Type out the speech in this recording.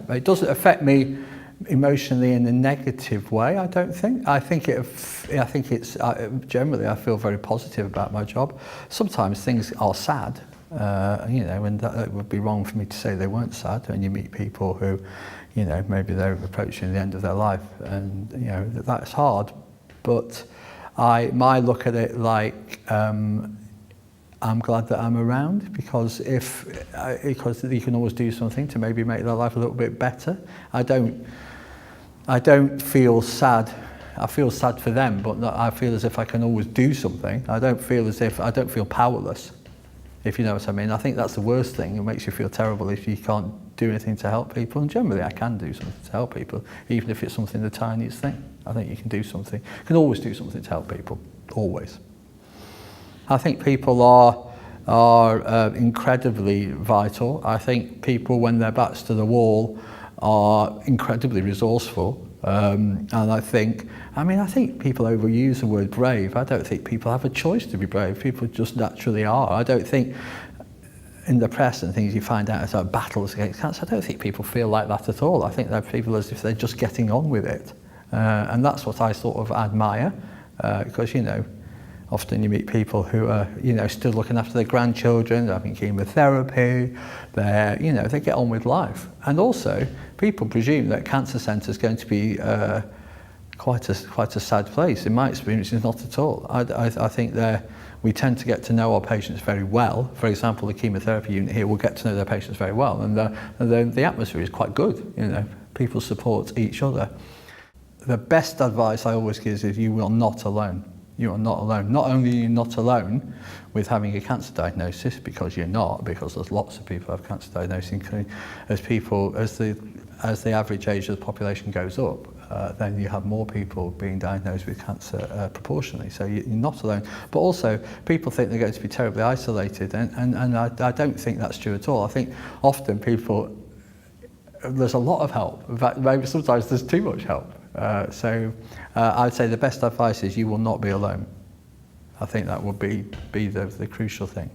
It doesn't affect me emotionally in a negative way, I don't think. I think it's generally I feel very positive about my job. Sometimes things are sad, you know, and that would be wrong for me to say they weren't sad. When you meet people who, you know, maybe they're approaching the end of their life, and you know that's hard. But my look at it like I'm glad that I'm around, because because you can always do something to maybe make their life a little bit better. I don't feel sad. I feel sad for them, but I feel as if I can always do something. I don't feel powerless, if you know what I mean. I think that's the worst thing. It makes you feel terrible if you can't do anything to help people. And generally I can do something to help people, even if it's something the tiniest thing. I think you can do something. You can always do something to help people, always. I think people are incredibly vital. I think people, when their backs to the wall, are incredibly resourceful. And I think people overuse the word brave. I don't think people have a choice to be brave. People just naturally are. I don't think in the press and things you find out about battles against cancer, I don't think people feel like that at all. I think they're people as if they're just getting on with it. And that's what I sort of admire, because, you know, often you meet people who are, you know, still looking after their grandchildren, they're having chemotherapy, they get on with life. And also, people presume that cancer centre is going to be quite a sad place. In my experience, it's not at all. I think we tend to get to know our patients very well. For example, the chemotherapy unit here will get to know their patients very well, and the atmosphere is quite good. You know, people support each other. The best advice I always give is you are not alone. You are not alone. Not only are you not alone with having a cancer diagnosis, because you're not, because there's lots of people who have cancer diagnoses, including as the average age of the population goes up, then you have more people being diagnosed with cancer proportionally. So you're not alone. But also, people think they're going to be terribly isolated, and I don't think that's true at all. I think often there's a lot of help. In fact, maybe sometimes there's too much help. I'd say the best advice is you will not be alone. I think that would be the crucial thing.